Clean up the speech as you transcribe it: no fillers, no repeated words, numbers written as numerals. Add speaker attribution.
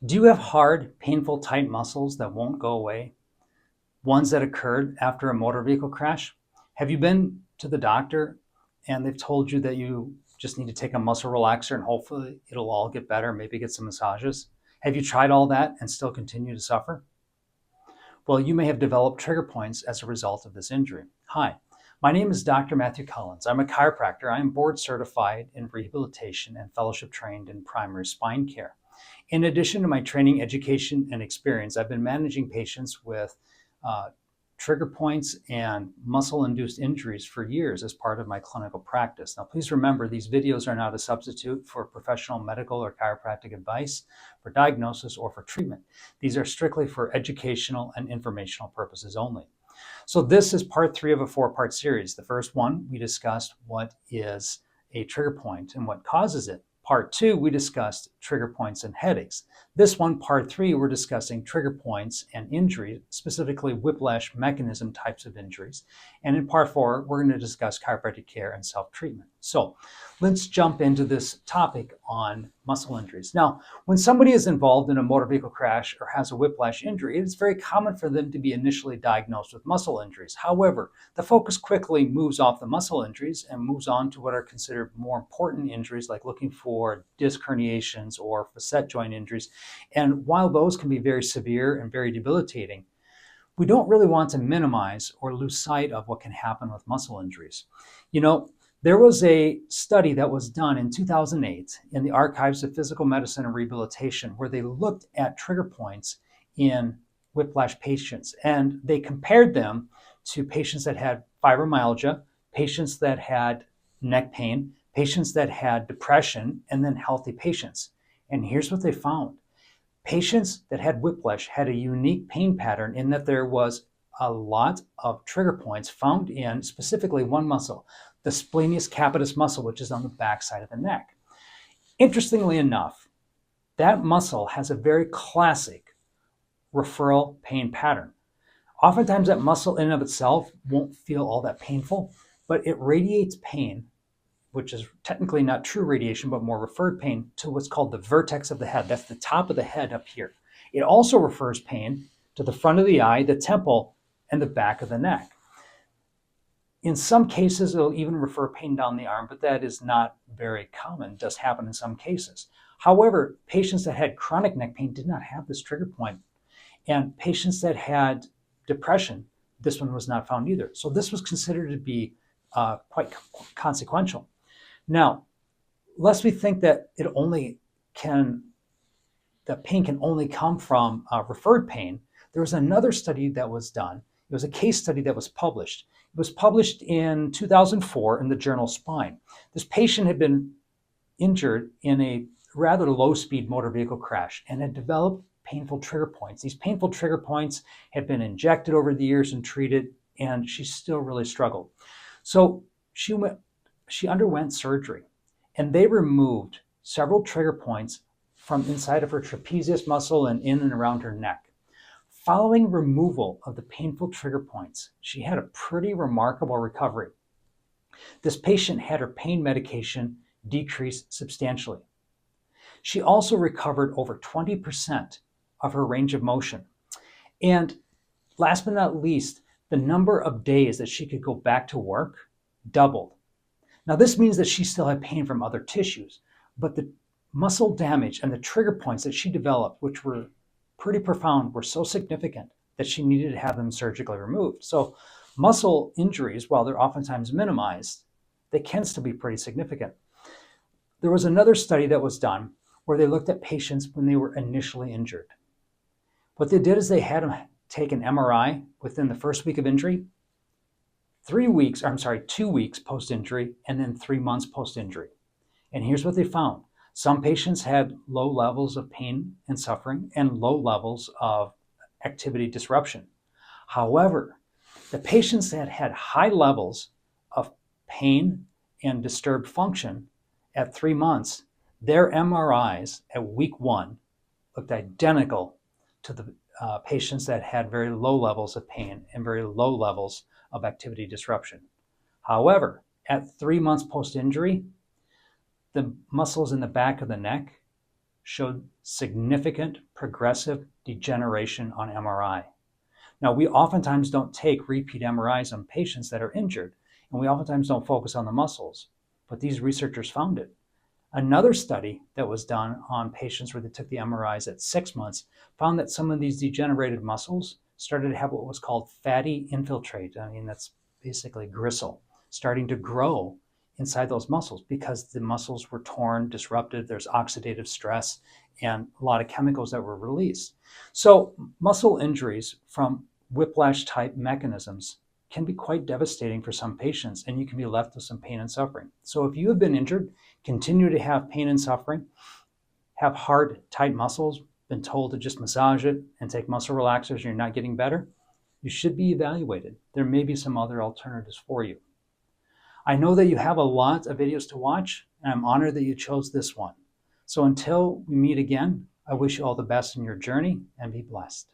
Speaker 1: Do you have hard, painful, tight muscles that won't go away? Ones that occurred after a motor vehicle crash? Have you been to the doctor and they've told you that you just need to take a muscle relaxer and hopefully it'll all get better, maybe get some massages? Have you tried all that and still continue to suffer? Well, you may have developed trigger points as a result of this injury. Hi, my name is Dr. Matthew Collins. I'm a chiropractor. I am board certified in rehabilitation and fellowship trained in primary spine care. In addition to my training, education, and experience, I've been managing patients with trigger points and muscle-induced injuries for years as part of my clinical practice. Now, please remember, these videos are not a substitute for professional medical or chiropractic advice, for diagnosis, or for treatment. These are strictly for educational and informational purposes only. So this is part 3 of a 4-part series. The first one, we discussed what is a trigger point and what causes it. Part 2, we discussed trigger points and headaches. This one, part 3, we're discussing trigger points and injury, specifically whiplash mechanism types of injuries. And in part 4, we're going to discuss chiropractic care and self-treatment. So let's jump into this topic on muscle injuries. Now, when somebody is involved in a motor vehicle crash or has a whiplash injury, it is very common for them to be initially diagnosed with muscle injuries. However, the focus quickly moves off the muscle injuries and moves on to what are considered more important injuries, like looking for disc herniations or facet joint injuries. And while those can be very severe and very debilitating, we don't really want to minimize or lose sight of what can happen with muscle injuries. You know, there was a study that was done in 2008 in the Archives of Physical Medicine and Rehabilitation where they looked at trigger points in whiplash patients, and they compared them to patients that had fibromyalgia, patients that had neck pain, patients that had depression, and then healthy patients. And here's what they found. Patients that had whiplash had a unique pain pattern in that there was a lot of trigger points found in specifically one muscle, the splenius capitis muscle, which is on the back side of the neck. Interestingly enough, that muscle has a very classic referral pain pattern. Oftentimes that muscle in and of itself won't feel all that painful, but it radiates pain, which is technically not true radiation, but more referred pain, to what's called the vertex of the head. That's the top of the head up here. It also refers pain to the front of the eye, the temple, and the back of the neck. In some cases, it'll even refer pain down the arm, but that is not very common. It does happen in some cases. However, patients that had chronic neck pain did not have this trigger point. And patients that had depression, this one was not found either. So this was considered to be quite consequential. Now, lest we think that pain can only come from referred pain, there was another study that was done. It was a case study that was published. It was published in 2004 in the journal Spine. This patient had been injured in a rather low-speed motor vehicle crash and had developed painful trigger points. These painful trigger points had been injected over the years and treated, and she still really struggled. So she underwent surgery, and they removed several trigger points from inside of her trapezius muscle and in and around her neck. Following removal of the painful trigger points, she had a pretty remarkable recovery. This patient had her pain medication decrease substantially. She also recovered over 20% of her range of motion. And last but not least, the number of days that she could go back to work doubled. Now, this means that she still had pain from other tissues, but the muscle damage and the trigger points that she developed, which were pretty profound, were so significant that she needed to have them surgically removed. So muscle injuries, while they're oftentimes minimized, they can still be pretty significant. There was another study that was done where they looked at patients when they were initially injured. What they did is they had them take an MRI within the first week of injury, 2 weeks post-injury, and then 3 months post-injury. And here's what they found. Some patients had low levels of pain and suffering and low levels of activity disruption. However, the patients that had high levels of pain and disturbed function at 3 months, their MRIs at week 1 looked identical to the patients that had very low levels of pain and very low levels of activity disruption. However, at 3 months post-injury, the muscles in the back of the neck showed significant progressive degeneration on MRI. Now, we oftentimes don't take repeat MRIs on patients that are injured, and we oftentimes don't focus on the muscles, but these researchers found it. Another study that was done on patients where they took the MRIs at 6 months found that some of these degenerated muscles started to have what was called fatty infiltrate. I mean, that's basically gristle starting to grow inside those muscles because the muscles were torn, disrupted, there's oxidative stress, and a lot of chemicals that were released. So muscle injuries from whiplash-type mechanisms can be quite devastating for some patients, and you can be left with some pain and suffering. So if you have been injured, continue to have pain and suffering, have hard, tight muscles, been told to just massage it and take muscle relaxers and you're not getting better, you should be evaluated. There may be some other alternatives for you. I know that you have a lot of videos to watch, and I'm honored that you chose this one. So until we meet again, I wish you all the best in your journey and be blessed.